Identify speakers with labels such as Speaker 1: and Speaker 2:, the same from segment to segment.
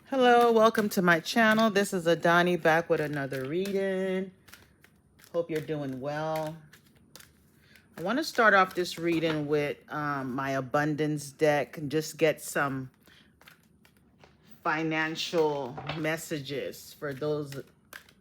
Speaker 1: Hello, welcome to my channel. This is Adani back with another reading. Hope you're doing well. I want to start off this reading with my abundance deck and just get some financial messages for those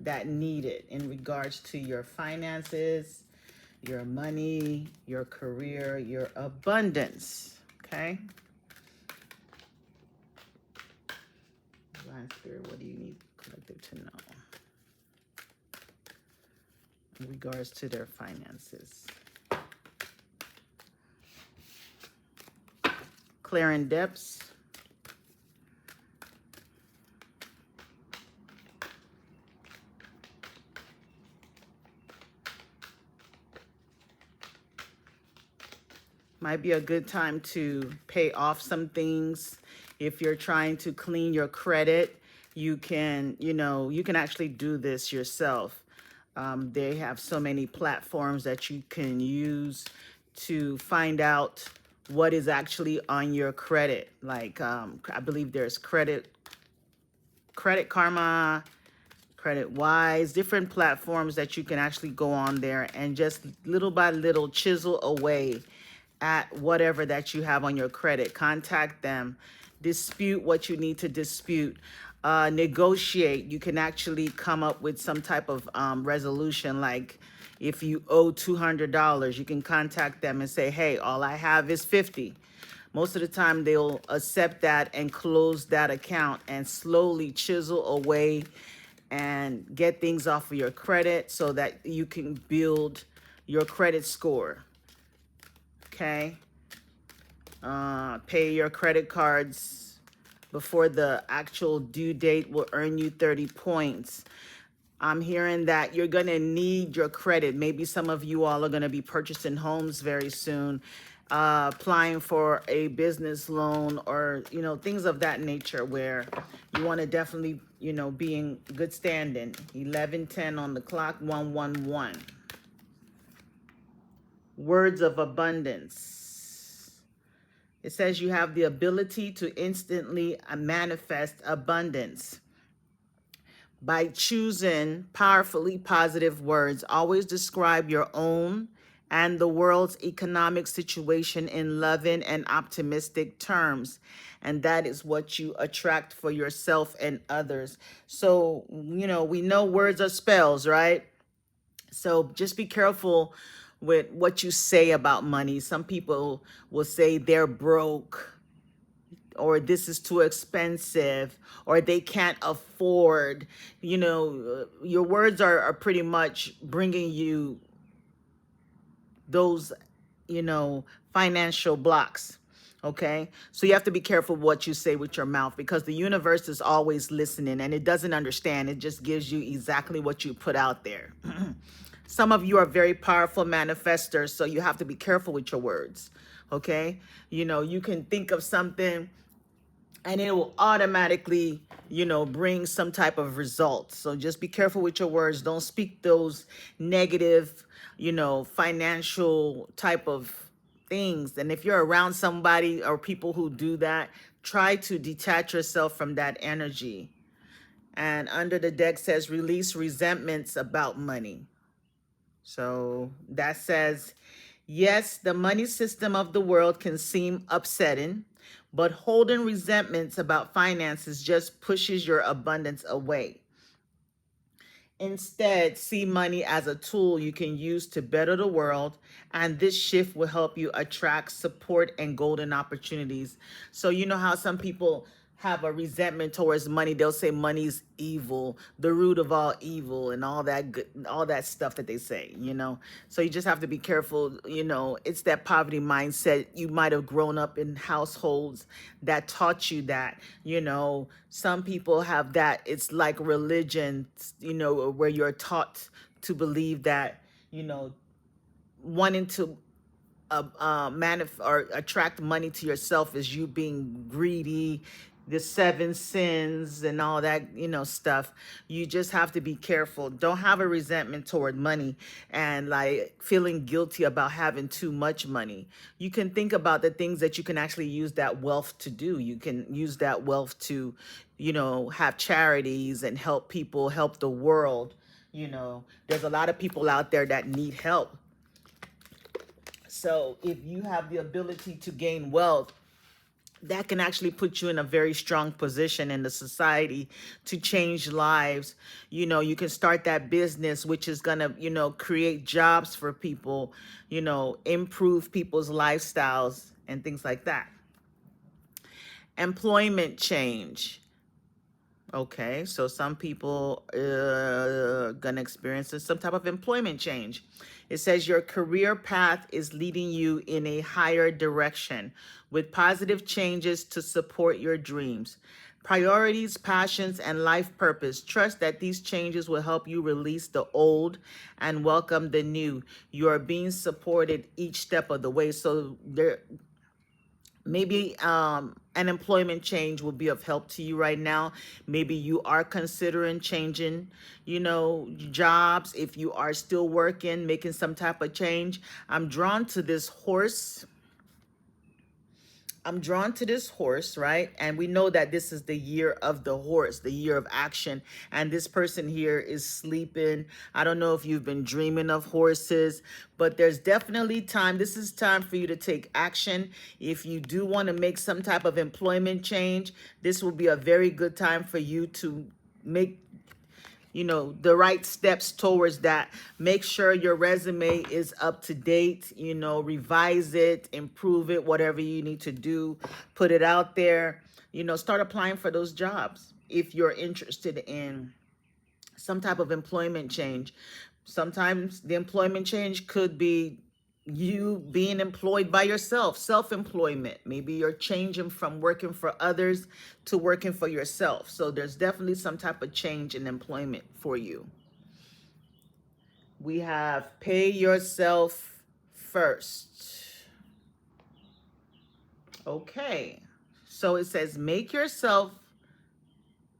Speaker 1: that need it in regards to your finances, your money, your career, your abundance. Okay? Divine Spirit, what do you need collective to know in regards to their finances? Clearing depths. Might be a good time to pay off some things. If you're trying to clean your credit, you can actually do this yourself. They have so many platforms that you can use to find out what is actually on your credit. Like I believe there's Credit Karma, Credit Wise, different platforms that you can actually go on there and just little by little chisel away at whatever that you have on your credit. Contact them, dispute what you need to dispute, negotiate. You can actually come up with some type of resolution. Like if you owe $200, you can contact them and say, hey, all I have is 50. Most of the time they'll accept that and close that account and slowly chisel away and get things off of your credit so that you can build your credit score. Okay? Pay your credit cards before the actual due date will earn you 30 points. I'm hearing that you're going to need your credit. Maybe some of you all are going to be purchasing homes very soon, applying for a business loan or, things of that nature where you want to definitely, be in good standing. 11:10 on the clock, 111. Words of abundance. It says you have the ability to instantly manifest abundance by choosing powerfully positive words. Always describe your own and the world's economic situation in loving and optimistic terms. And that is what you attract for yourself and others. So, we know words are spells, right? So just be careful with what you say about money. Some people will say they're broke, or this is too expensive, or they can't afford. Your words are pretty much bringing you those, financial blocks. Okay, so you have to be careful what you say with your mouth, because the universe is always listening and it doesn't understand. It just gives you exactly what you put out there. Some of you are very powerful manifestors, so you have to be careful with your words. Okay, you can think of something and it will automatically, bring some type of result. So just be careful with your words. Don't speak those negative, financial type of things. And if you're around somebody or people who do that, try to detach yourself from that energy. And under the deck says release resentments about money. So that says, yes, the money system of the world can seem upsetting, but holding resentments about finances just pushes your abundance away. Instead, see money as a tool you can use to better the world, and this shift will help you attract support and golden opportunities. So you know how some people have a resentment towards money. They'll say money's evil, the root of all evil, and all that good, all that stuff that they say, So you just have to be careful. It's that poverty mindset. You might have grown up in households that taught you that. Some people have that. It's like religion, where you're taught to believe that, wanting to or attract money to yourself is you being greedy, the seven sins and all that, stuff. You just have to be careful. Don't have a resentment toward money and like feeling guilty about having too much money. You can think about the things that you can actually use that wealth to do. You can use that wealth to, have charities and help people, help the world. There's a lot of people out there that need help. So if you have the ability to gain wealth, that can actually put you in a very strong position in the society to change lives. You can start that business, which is going to, create jobs for people, improve people's lifestyles and things like that. Employment change. Okay, so some people are gonna experience some type of employment change. It says your career path is leading you in a higher direction with positive changes to support your dreams. Priorities, passions, and life purpose. Trust that these changes will help you release the old and welcome the new. You are being supported each step of the way. So there, maybe an employment change will be of help to you right now. Maybe you are considering changing, jobs. If you are still working, making some type of change. I'm drawn to this horse. Right? And we know that this is the year of the horse, the year of action. And this person here is sleeping. I don't know if you've been dreaming of horses, but there's definitely time. This is time for you to take action. If you do want to make some type of employment change, this will be a very good time for you to make the right steps towards that. Make sure your resume is up to date, revise it, improve it, whatever you need to do, put it out there, start applying for those jobs. If you're interested in some type of employment change, sometimes the employment change could be you being employed by yourself, self-employment. Maybe you're changing from working for others to working for yourself. So there's definitely some type of change in employment for you. We have pay yourself first. Okay. So it says make yourself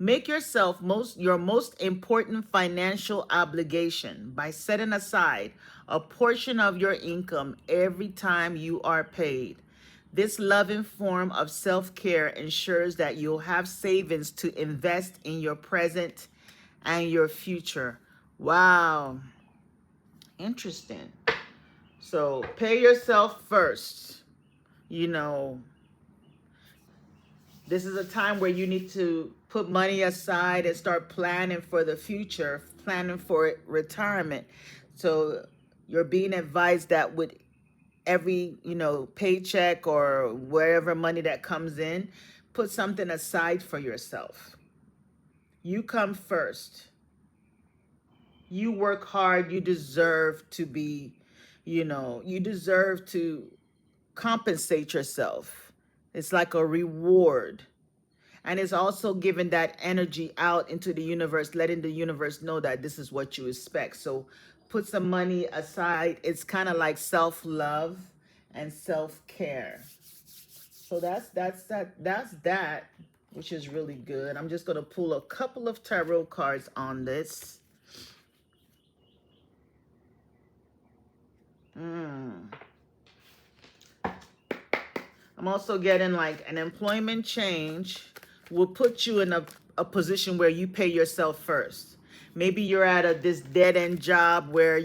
Speaker 1: your most important financial obligation by setting aside a portion of your income every time you are paid. This loving form of self-care ensures that you'll have savings to invest in your present and your future. Wow. Interesting. So pay yourself first. This is a time where you need to put money aside and start planning for the future, planning for retirement. So you're being advised that with every, paycheck or wherever money that comes in, put something aside for yourself. You come first. You work hard. You deserve to be, you deserve to compensate yourself. It's like a reward. And it's also giving that energy out into the universe, letting the universe know that this is what you expect. So put some money aside. It's kind of like self-love and self-care. So that's that, which is really good. I'm just going to pull a couple of tarot cards on this. I'm also getting like an employment change will put you in a position where you pay yourself first. Maybe you're at this dead-end job where,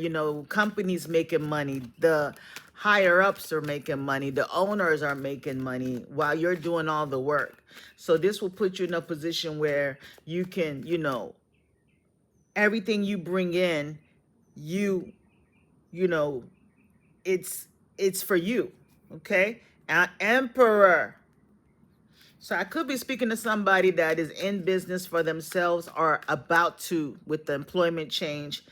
Speaker 1: companies making money, the higher ups are making money, the owners are making money while you're doing all the work. So this will put you in a position where you can, everything you bring in, it's for you. Okay? Emperor. So I could be speaking to somebody that is in business for themselves or about to, with the employment change,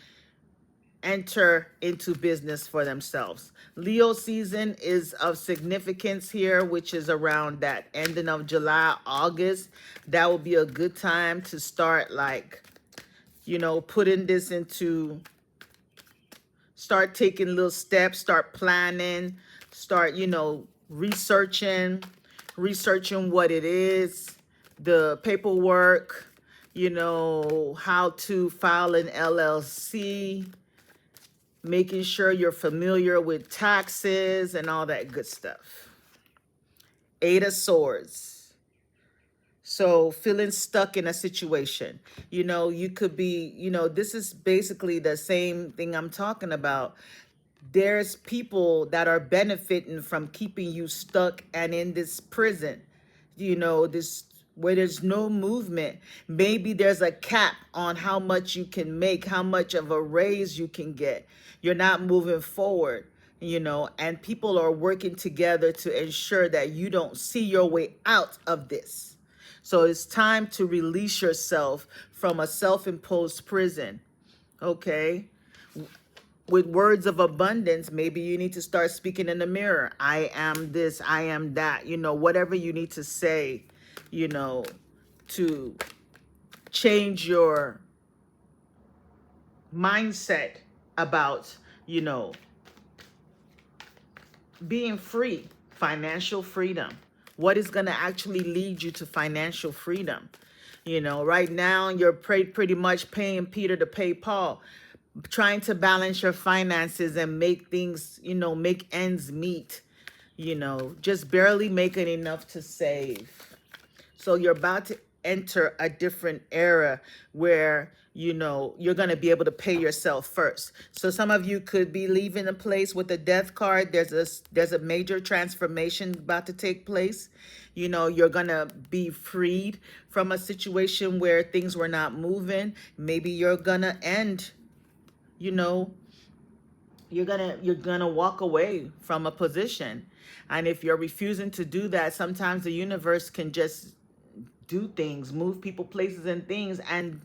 Speaker 1: enter into business for themselves. Leo season is of significance here, which is around that ending of July, August. That will be a good time to start putting this into, start taking little steps, start planning, start, researching what it is, the paperwork, you know, how to file an LLC, making sure you're familiar with taxes and all that good stuff. Eight of Swords. So feeling stuck in a situation, you know, you could be, you know, this is basically the same thing I'm talking about. There's people that are benefiting from keeping you stuck and in this prison, you know, this where there's no movement. Maybe there's a cap on how much you can make, how much of a raise you can get. You're not moving forward, you know, and people are working together to ensure that you don't see your way out of this. So it's time to release yourself from a self-imposed prison, okay? With words of abundance, maybe you need to start speaking in the mirror. I am this, I am that, you know, whatever you need to say, you know, to change your mindset about, you know, being free, financial freedom. What is going to actually lead you to financial freedom? You know, right now you're pretty much paying Peter to pay Paul, trying to balance your finances and make things, you know, make ends meet, you know, just barely making enough to save. So you're about to enter a different era where, you know, you're going to be able to pay yourself first. So some of you could be leaving a place with a death card. There's a major transformation about to take place. You know, you're going to be freed from a situation where things were not moving. Maybe you're going to end, you know, you're gonna walk away from a position. And if you're refusing to do that, sometimes the universe can just do things, move people, places, and things, and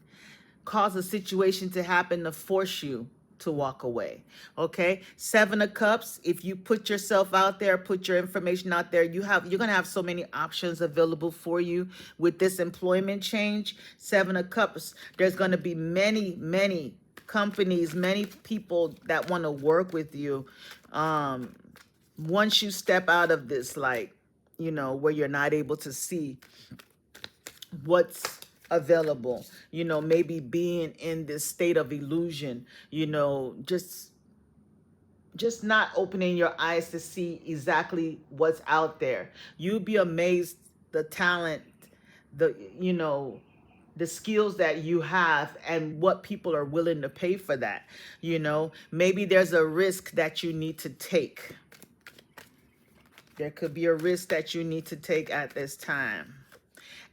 Speaker 1: cause a situation to happen to force you to walk away. Okay? Seven of Cups. If you put yourself out there, put your information out there, you're gonna have so many options available for you with this employment change. Seven of Cups. There's gonna be many companies, many people that want to work with you. Once you step out of this, like, you know, where you're not able to see what's available, you know, maybe being in this state of illusion, you know, just not opening your eyes to see exactly what's out there. You'd be amazed the talent, the, you know, the skills that you have and what people are willing to pay for that. You know, maybe there's a risk that you need to take. There could be a risk that you need to take at this time.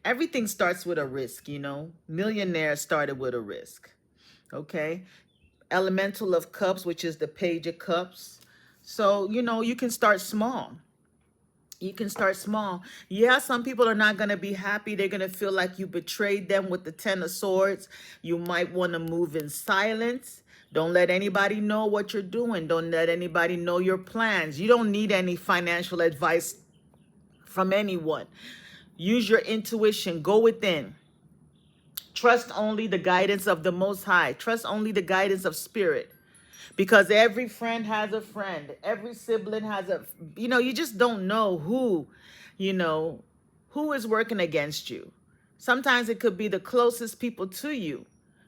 Speaker 1: Everything starts with a risk, you know. Millionaire started with a risk. Okay. Elemental of Cups, which is the Page of Cups. So, you know, you can start small. You can start small. Yeah, some people are not going to be happy. They're going to feel like you betrayed them with the Ten of Swords. You might want to move in silence. Don't let anybody know what you're doing. Don't let anybody know your plans. You don't need any financial advice from anyone. Use your intuition. Go within. Trust only the guidance of the Most High. Trust only the guidance of Spirit. Because every friend has a friend. Every sibling has a, you know, you just don't know who, you know, who is working against you. Sometimes it could be the closest people to you,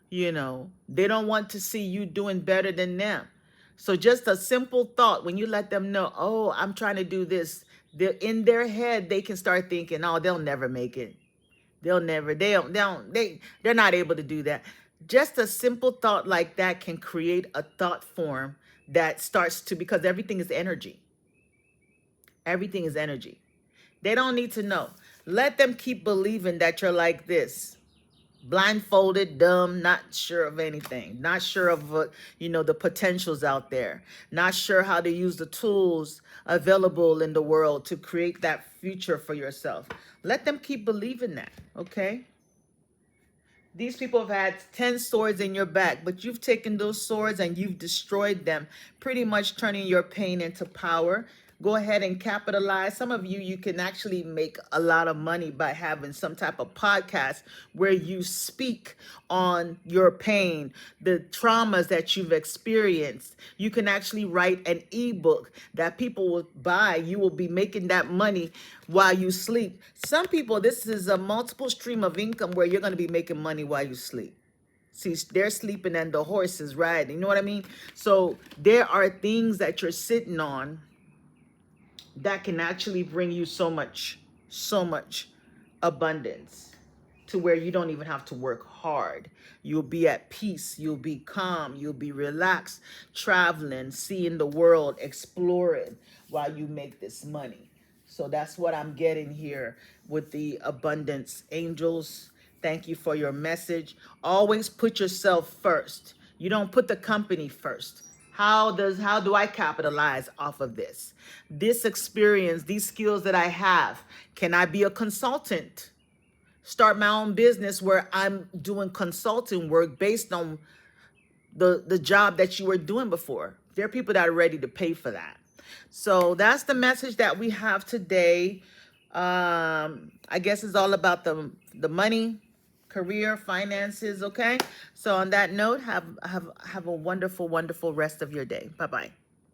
Speaker 1: you know. They don't want to see you doing better than them. So just a simple thought, when you let them know, oh, I'm trying to do this, they're in their head, they can start thinking, oh, they'll never make it. They're not able to do that. Just a simple thought like that can create a thought form that starts to, because everything is energy. Everything is energy. They don't need to know. Let them keep believing that you're like this. Blindfolded, dumb, not sure of anything. Not sure of what, you know, the potentials out there. Not sure how to use the tools available in the world to create that future for yourself. Let them keep believing that, okay? These people have had 10 swords in your back, but you've taken those swords and you've destroyed them, pretty much turning your pain into power. go ahead and capitalize. Some of you, you can actually make a lot of money by having some type of podcast where you speak on your pain, the traumas that you've experienced. You can actually write an ebook that people will buy. You will be making that money while you sleep. Some people, this is a multiple stream of income where you're going to be making money while you sleep. See, they're sleeping and the horse is riding. You know what I mean? So there are things that you're sitting on that can actually bring you so much abundance to where you don't even have to work hard. You'll be at peace. You'll be calm. You'll be relaxed, traveling, seeing the world, exploring while you make this money. So that's what I'm getting here with the abundance angels. Thank you for your message. Always put yourself first. You don't put the company first. How do I capitalize off of this? This experience, these skills that I have, can I be a consultant? Start my own business where I'm doing consulting work based on the job that you were doing before. There are people that are ready to pay for that. So that's the message that we have today. I guess it's all about the money, career, finances. Okay. So on that note, have a wonderful, wonderful rest of your day. Bye bye.